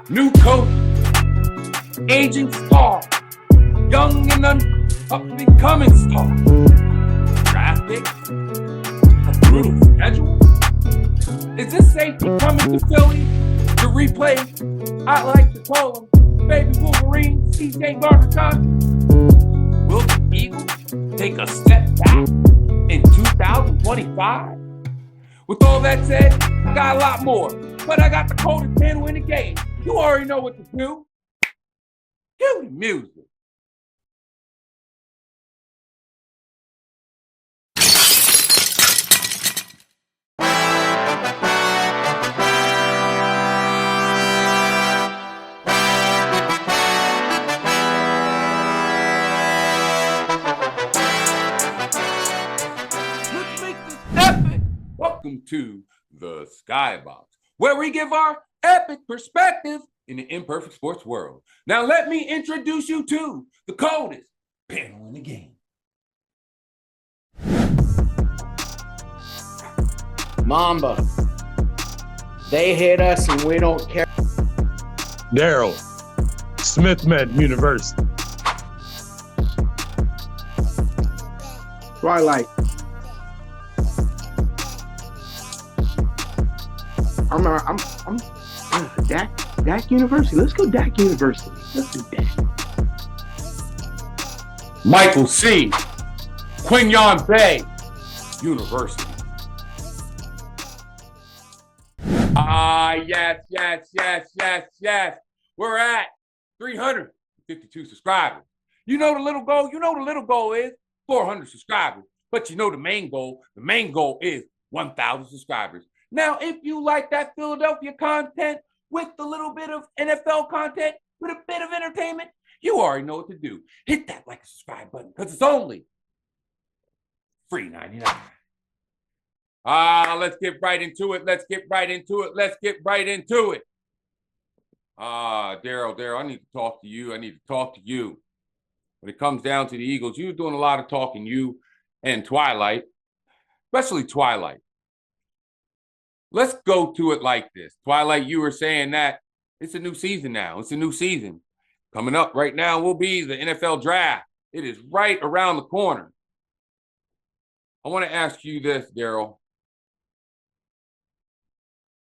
New coach, aging star, young and up-and-coming star. Draft picks, a brutal schedule. Is this safety coming to Philly to replay? I like to call him Baby Wolverine, CJ Gardner-Johnson. Will the Eagles take a step back in 2025? With all that said, I got a lot more, but I got the coldest panel in the game. You already know what to do. Cue the music. Let's make this epic. Welcome to the Skybox, where we give our epic perspective in the imperfect sports world. Now let me introduce you to the coldest panel in the game. Mamba. They hit us and we don't care. Daryl, Smith Med University. Twilight. I'm Dak University. Let's go Dak University. Let's do Dak. Michael C. Quinyon Bay University. Yes. We're at 352 subscribers. You know the little goal? You know the little goal is 400 subscribers. But you know the main goal is 1,000 subscribers. Now, if you like that Philadelphia content with a little bit of NFL content, with a bit of entertainment, you already know what to do. Hit that like and subscribe button because it's only $3.99. Let's get right into it. Daryl, I need to talk to you. When it comes down to the Eagles, you're doing a lot of talking, you and Twilight, especially Twilight. Let's go to it like this. Twilight, you were saying that it's a new season now. It's a new season. Coming up right now will be the NFL draft. It is right around the corner. I want to ask you this, Daryl.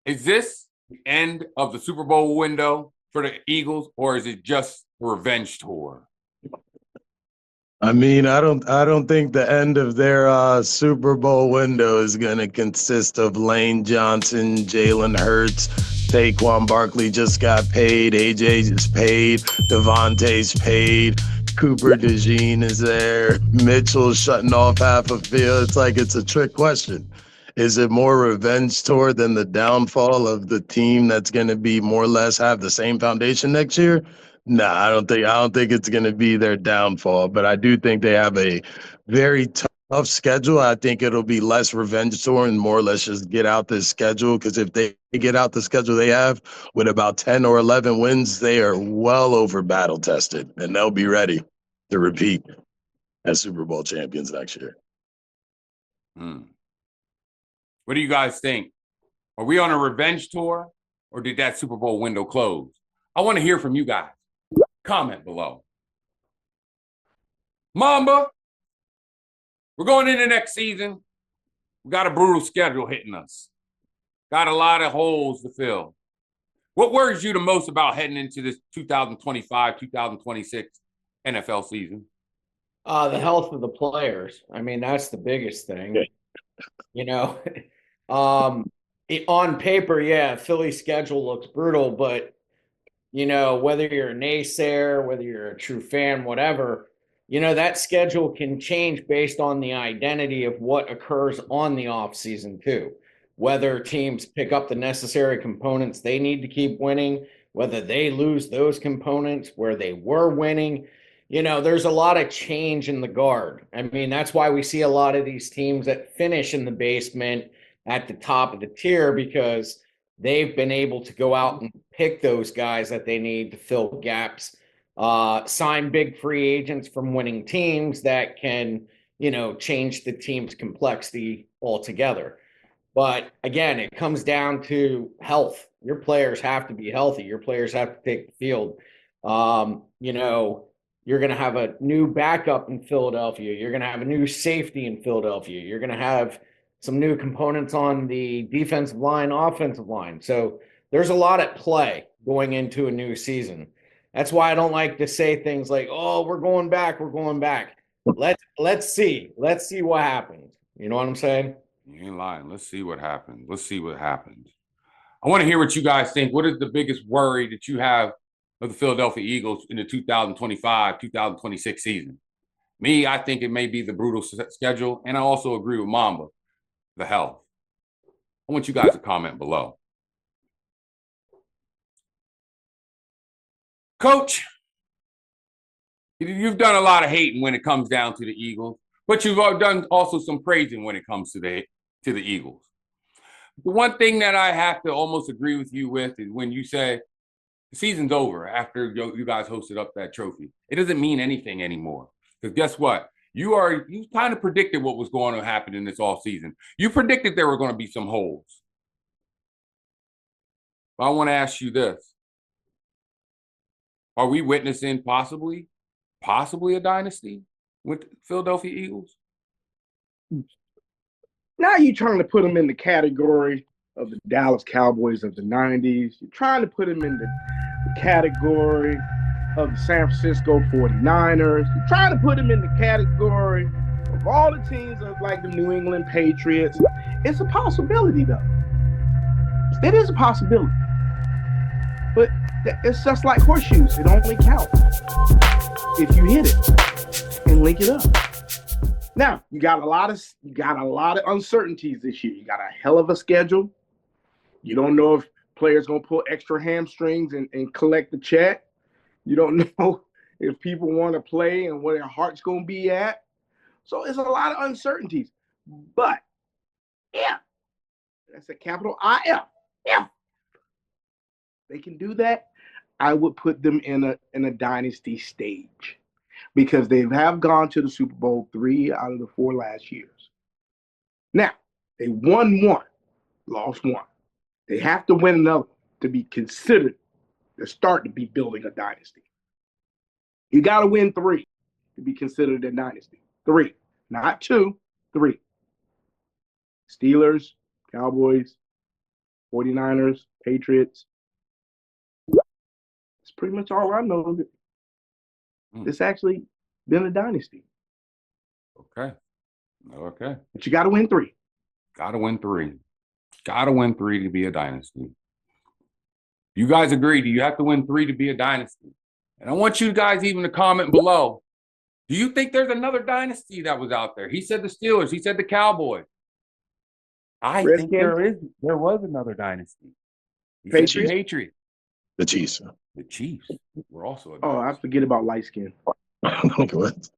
Is this the end of the Super Bowl window for the Eagles, or is it just a revenge tour? I mean, I don't think the end of their Super Bowl window is going to consist of Lane Johnson, Jalen Hurts, Saquon Barkley just got paid, AJ is paid, Devontae's paid, Cooper DeJean is there, Mitchell's shutting off half a field. It's like it's a trick question. Is it more revenge tour than the downfall of the team that's going to be more or less have the same foundation next year? Nah, I don't think it's going to be their downfall, but I do think they have a very tough schedule. I think it'll be less revenge tour and more or less just get out this schedule, because if they get out the schedule they have with about 10 or 11 wins, they are well over battle tested and they'll be ready to repeat as Super Bowl champions next year. What do you guys think? Are we on a revenge tour, or did that Super Bowl window close? I want to hear from you guys. Comment below. Mamba, we're going into next season. We got a brutal schedule hitting us. Got a lot of holes to fill. What worries you the most about heading into this 2025-2026 NFL season? The health of the players. I mean, that's the biggest thing. You know, on paper, yeah, Philly's schedule looks brutal, but you know, whether you're a naysayer, whether you're a true fan, whatever, you know, that schedule can change based on the identity of what occurs on the offseason too. Whether teams pick up the necessary components they need to keep winning, whether they lose those components where they were winning. You know, there's a lot of change in the guard. I mean, that's why we see a lot of these teams that finish in the basement at the top of the tier, because they've been able to go out and pick those guys that they need to fill gaps, sign big free agents from winning teams that can, you know, change the team's complexity altogether. But again, it comes down to health. your players have to be healthy. Your players have to take the field. You know, you're going to have a new backup in Philadelphia. You're going to have a new safety in Philadelphia. You're going to have some new components on the defensive line, offensive line. So there's a lot at play going into a new season. That's why I don't like to say things like, "Oh, we're going back. We're going back." Let's see. Let's see what happens. You know what I'm saying? You ain't lying. Let's see what happens. Let's see what happens. I want to hear what you guys think. What is the biggest worry that you have of the Philadelphia Eagles in the 2025-2026 season? Me, I think it may be the brutal schedule, and I also agree with Mamba, the health. I want you guys to comment below. Coach, you've done a lot of hating when it comes down to the Eagles, but you've done also some praising when it comes to the Eagles. The one thing that I have to almost agree with you with is when you say the season's over after you guys hosted up that trophy. It doesn't mean anything anymore. Because guess what? You kind of predicted what was going to happen in this off season. You predicted there were going to be some holes. But I want to ask you this. Are we witnessing possibly a dynasty with Philadelphia Eagles? Now you're trying to put them in the category of the Dallas Cowboys of the 90s. You're trying to put them in the category of the San Francisco 49ers. You're trying to put them in the category of all the teams of like the New England Patriots. It's a possibility, though. It is a possibility. But it's just like horseshoes. It only counts if you hit it and link it up. Now, you got a lot of uncertainties this year. You got a hell of a schedule. You don't know if players going to pull extra hamstrings and collect the check. You don't know if people want to play and where their heart's going to be at. So it's a lot of uncertainties. But yeah, that's a capital IF. Yeah, they can do that. I would put them in a dynasty stage because they have gone to the Super Bowl 3 out of the 4 last years. Now, they won 1, lost 1. They have to win another to be considered to start to be building a dynasty. You got to win 3 to be considered a dynasty. 3, not 2, 3. Steelers, Cowboys, 49ers, Patriots. It's pretty much all I know of it. It's actually been a dynasty. Okay. But you got to win 3. Got to win 3. Got to win 3 to be a dynasty. You guys agree? Do you have to win 3 to be a dynasty? And I want you guys even to comment below. Do you think there's another dynasty that was out there? He said the Steelers. He said the Cowboys. I think there was another dynasty. He said the Patriots. The Chiefs. The Chiefs were also a dynasty. Oh, I forget about light skin. What?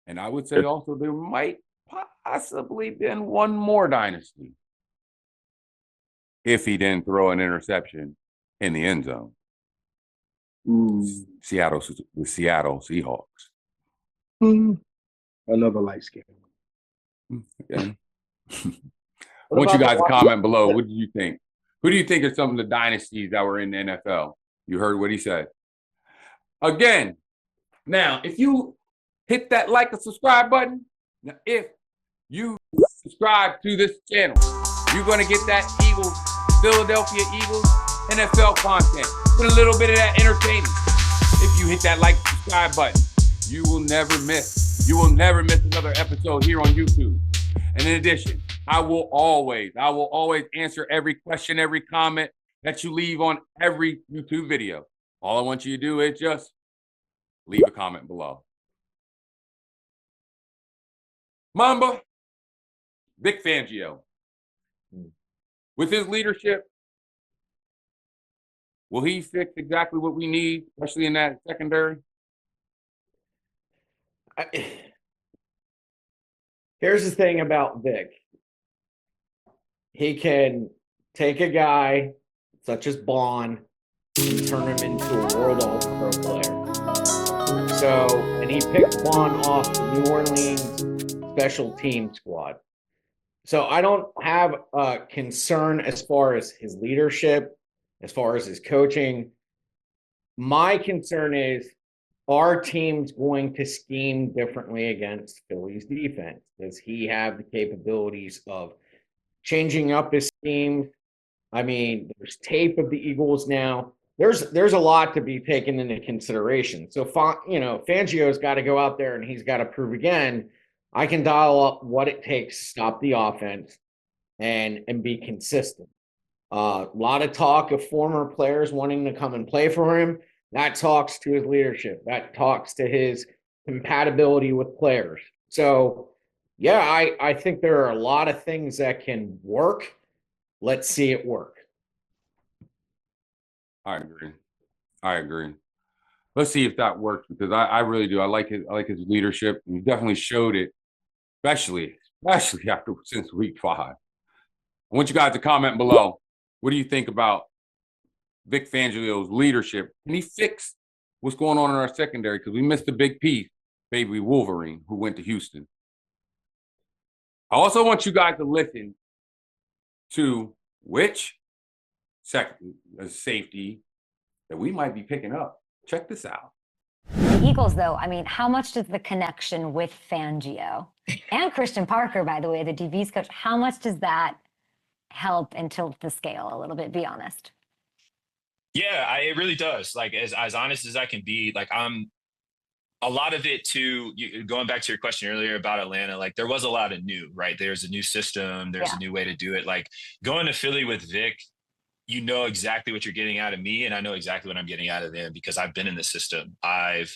And I would say also there might possibly been one more dynasty if he didn't throw an interception in the end zone. The Seattle Seahawks. Another light skin. Okay. I want you guys to comment below. What do you think? Who do you think are some of the dynasties that were in the NFL? You heard what he said. Again, now, if you hit that like and subscribe button, now if you subscribe to this channel, you're going to get that Philadelphia Eagles NFL content with a little bit of that entertainment. If you hit that like and subscribe button, you will never miss another episode here on YouTube. And in addition, I will always answer every question, every comment that you leave on every YouTube video. All I want you to do is just leave a comment below. Mamba, Vic Fangio, with his leadership, will he fix exactly what we need, especially in that secondary? Here's the thing about Vic. He can take a guy such as Bond and turn him into a world all-pro player. So, and he picked Bond off the New Orleans special team squad. So I don't have a concern as far as his leadership. as far as his coaching. My concern is, our team's going to scheme differently against Philly's defense? Does he have the capabilities of changing up his scheme? I mean, there's tape of the Eagles now. There's a lot to be taken into consideration. So, Fangio's got to go out there and he's got to prove again, I can dial up what it takes to stop the offense and be consistent. A lot of talk of former players wanting to come and play for him. That talks to his leadership. That talks to his compatibility with players. So, yeah, I think there are a lot of things that can work. Let's see it work. I agree. Let's see if that works, because I really do. I like his leadership. He definitely showed it, especially since week 5. I want you guys to comment below. What do you think about Vic Fangio's leadership? Can he fix what's going on in our secondary? Because we missed a big piece, baby Wolverine, who went to Houston. I also want you guys to listen to which safety that we might be picking up. Check this out. The Eagles, though, I mean, how much does the connection with Fangio and Christian Parker, by the way, the DB's coach, how much does that help and tilt the scale a little bit? Be honest. Yeah, it really does. Like, as honest as I can be, like, I'm a lot of it too. Going back to your question earlier about Atlanta, like, there was a lot of new, right? There's a new system. There's a new way to do it. Like, going to Philly with Vic, you know exactly what you're getting out of me, and I know exactly what I'm getting out of them because I've been in the system. I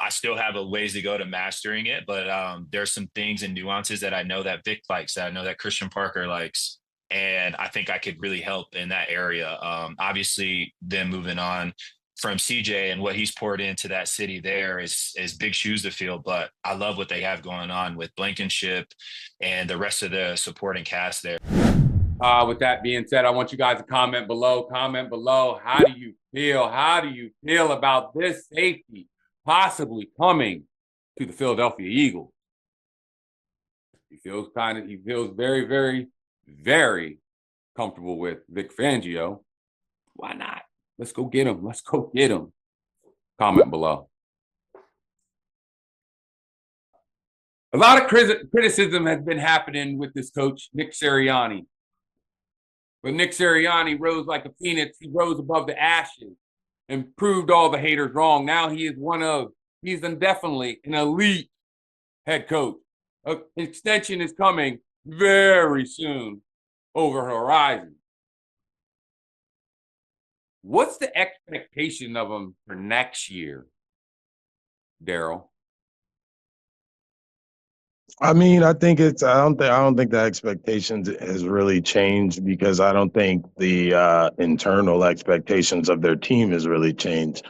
still have a ways to go to mastering it, but there's some things and nuances that I know that Vic likes, that I know that Christian Parker likes, and I think I could really help in that area. Obviously, then moving on from CJ and what he's poured into that city there is big shoes to fill, but I love what they have going on with Blankenship and the rest of the supporting cast there. With that being said, I want you guys to comment below. Comment below. How do you feel? How do you feel about this safety possibly coming to the Philadelphia Eagles? He feels very, very, very comfortable with Vic Fangio. Why not? Let's go get him. Let's go get him. Comment below. A lot of criticism has been happening with this coach, Nick Sirianni. But Nick Sirianni rose like a phoenix. He rose above the ashes and proved all the haters wrong. Now he's indefinitely an elite head coach. An extension is coming very soon over horizon. What's the expectation of him for next year, Daryl? I mean, I think I don't think the expectations has really changed, because I don't think the internal expectations of their team has really changed.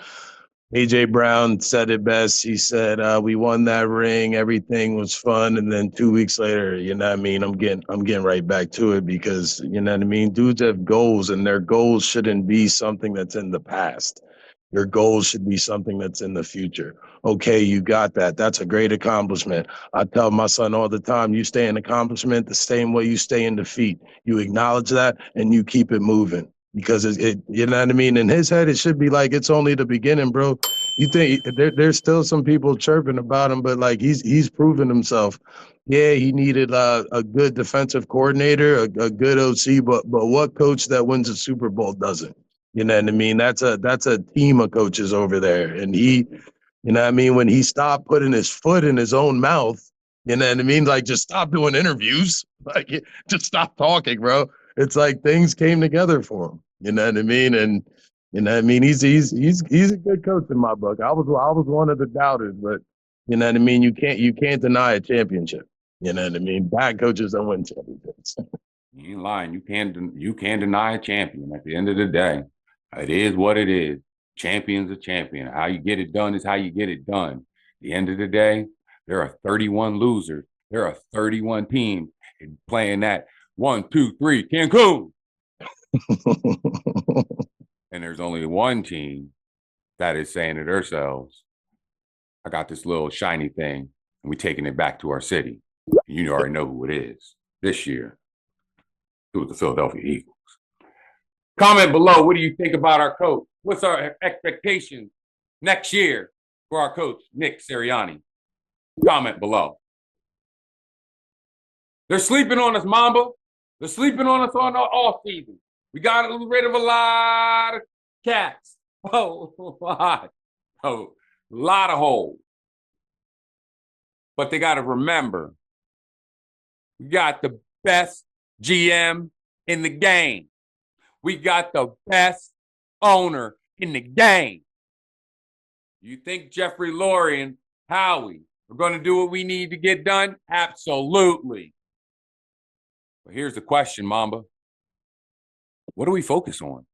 AJ Brown said it best. He said, we won that ring, everything was fun, and then 2 weeks later, you know what I mean, I'm getting right back to it, because, you know what I mean, dudes have goals, and their goals shouldn't be something that's in the past. Your goals should be something that's in the future. Okay, you got that. That's a great accomplishment. I tell my son all the time, you stay in accomplishment the same way you stay in defeat. You acknowledge that and you keep it moving, because it you know what I mean? In his head, it should be like, it's only the beginning, bro. You think there's still some people chirping about him, but like he's proven himself. Yeah, he needed a good defensive coordinator, a good OC, but what coach that wins a Super Bowl doesn't? You know what I mean? That's a team of coaches over there. And he, you know what I mean, when he stopped putting his foot in his own mouth, you know what I mean? Like, just stop doing interviews. Like, just stop talking, bro. It's like things came together for him. You know what I mean? And you know what I mean? He's a good coach in my book. I was one of the doubters, but you know what I mean? You can't deny a championship. You know what I mean? Bad coaches don't win championships. You ain't lying. You can't deny a champion. At the end of the day, it is what it is. Champion's a champion. How you get it done is how you get it done. At the end of the day, there are 31 losers. There are 31 teams playing that 1, 2, 3 Cancun. And there's only one team that is saying to themselves, I got this little shiny thing, and we're taking it back to our city. You already know who it is this year. It was the Philadelphia Eagles. Comment below. What do you think about our coach? What's our expectations next year for our coach, Nick Sirianni? Comment below. They're sleeping on us, Mamba. They're sleeping on us on the off season. We got rid of a lot of cats. Oh, a lot of holes. But they got to remember, we got the best GM in the game. We got the best owner in the game. You think Jeffrey Lurie and Howie are going to do what we need to get done? Absolutely. But here's the question, Mamba. What do we focus on?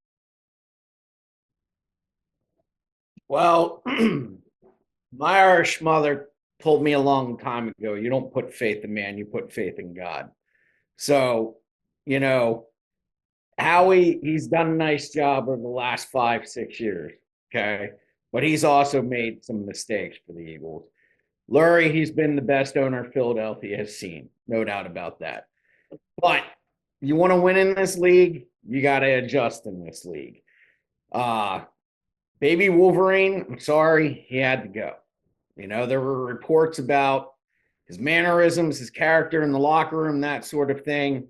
Well, my Irish mother told me a long time ago, you don't put faith in man, you put faith in God. So, Howie, he's done a nice job over the last 5-6 years. Okay. But he's also made some mistakes for the Eagles. Lurie, he's been the best owner Philadelphia has seen. No doubt about that. But you want to win in this league, you got to adjust in this league. Baby Wolverine, I'm sorry, he had to go. There were reports about his mannerisms, his character in the locker room, that sort of thing.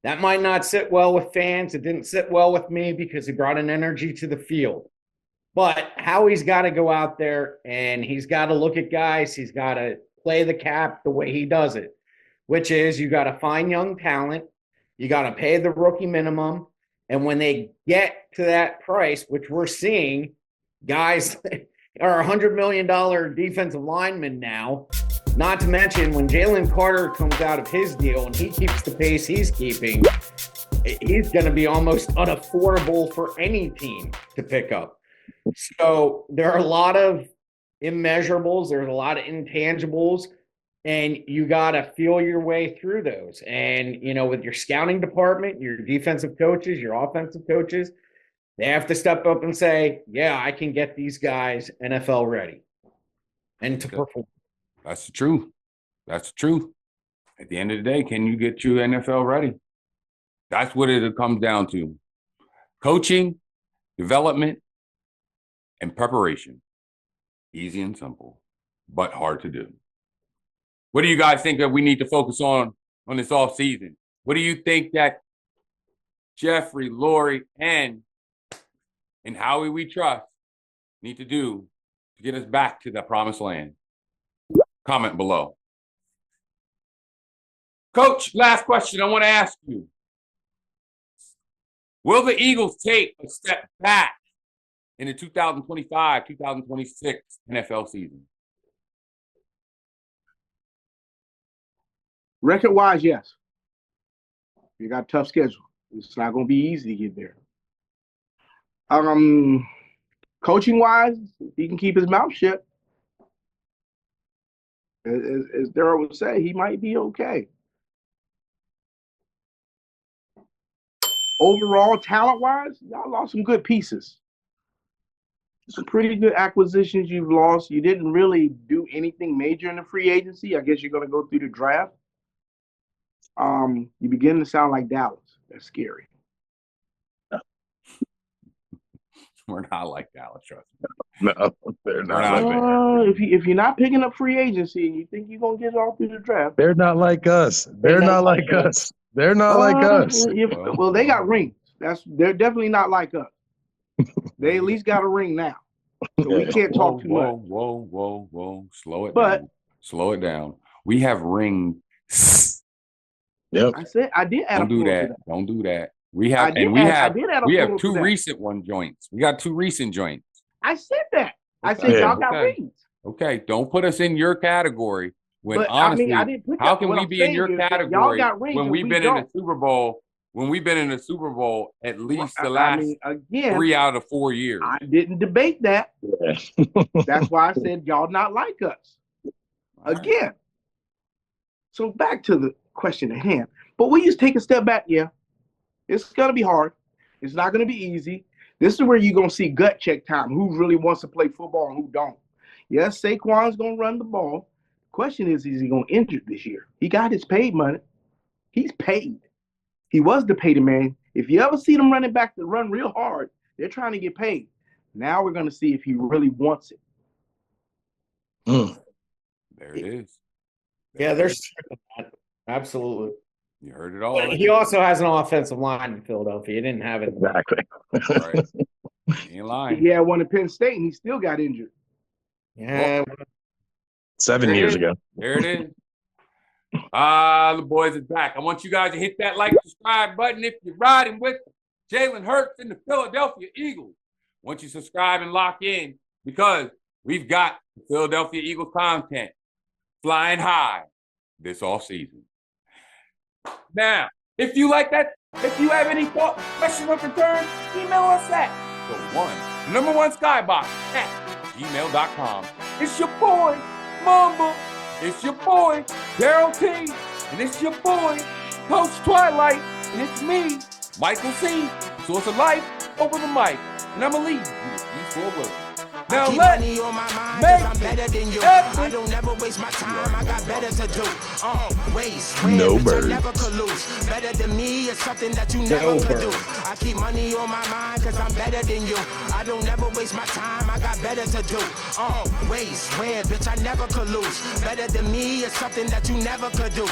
That might not sit well with fans. It didn't sit well with me because he brought an energy to the field. But Howie's got to go out there and he's got to look at guys. He's got to play the cap the way he does it, which is you got to find young talent. You got to pay the rookie minimum. And when they get to that price, which we're seeing, guys are $100 million defensive linemen now. Not to mention when Jalen Carter comes out of his deal and he keeps the pace he's keeping, he's going to be almost unaffordable for any team to pick up. So there are a lot of immeasurables. There's a lot of intangibles, and you got to feel your way through those. And, with your scouting department, your defensive coaches, your offensive coaches, they have to step up and say, yeah, I can get these guys NFL ready and to perform. That's the truth. That's the truth. At the end of the day, can you get you NFL ready? That's what it comes down to. Coaching, development, and preparation. Easy and simple, but hard to do. What do you guys think that we need to focus on this offseason? What do you think that Jeffrey, Lurie, and Howie we trust need to do to get us back to the promised land? Comment below. Coach, last question I want to ask you. Will the Eagles take a step back in the 2025-2026 NFL season? Record-wise, yes. You got a tough schedule. It's not going to be easy to get there. Coaching-wise, he can keep his mouth shut. As Daryl would say, he might be okay. Overall, talent-wise, y'all lost some good pieces. Some pretty good acquisitions you've lost. You didn't really do anything major in the free agency. I guess you're going to go through the draft. You begin to sound like Dallas. That's scary. We're not like Dallas, trust me. No, they're not. If you're not picking up free agency and you think you're going to get it all through the draft. They're not like us. They're not like us. They're not like us. Well, they got rings. They're definitely not like us. They at least got a ring now. So we can't talk too much. Whoa. Slow it down. Slow it down. We have rings. Yep. I did add Don't do that. Don't do that. We have two recent joints. We got two recent joints. I said that. I said y'all got rings. Okay, don't put us in your category. When honestly, I didn't put that. How can we be in your category when we've been in the Super Bowl? When we've been in the Super Bowl at least the last 3 out of 4 years. I didn't debate that. That's why I said y'all not like us. Again. So back to the question at hand. But we just take a step back, yeah. It's going to be hard. It's not going to be easy. This is where you're going to see gut check time. Who really wants to play football and who don't. Yes, Saquon's going to run the ball. Question is he going to enter this year? He got his paid money. He's paid. He was the paid man. If you ever see them running back to run real hard, they're trying to get paid. Now we're going to see if he really wants it. There it is. Yeah, there's absolutely. You heard it all. But he also has an offensive line in Philadelphia. He didn't have it. Exactly. Right. He ain't lying. He had one at Penn State, and he still got injured. Yeah. 7 years ago. There it is. The boys are back. I want you guys to hit that like, subscribe button if you're riding with Jalen Hurts and the Philadelphia Eagles. Once you subscribe and lock in, because we've got the Philadelphia Eagles content flying high this offseason. Now, if you like that, if you have any thought, questions, or concerns, email us at number one skybox at gmail.com. It's your boy, Mamba. It's your boy, Daryl T. And it's your boy, Coach Twilight. And it's me, Michael C. Source of life over the mic. And I'm going to leave you with these 4 words. Now let's make it epic. I don't never waste my time. I got better to do. No bitch, birds. I never could lose. Better than me is something that you never could do. I keep money on my mind because I'm better than you. I don't never waste my time. I got better to do. Where, bitch, I never could lose. Better than me is something that you never could do.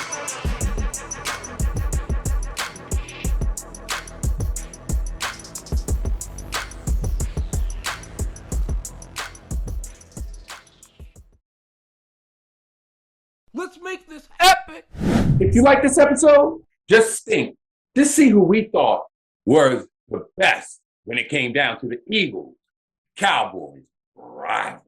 Let's make this epic. If you like this episode, just think. Just see who we thought was the best when it came down to the Eagles, Cowboys rivalry.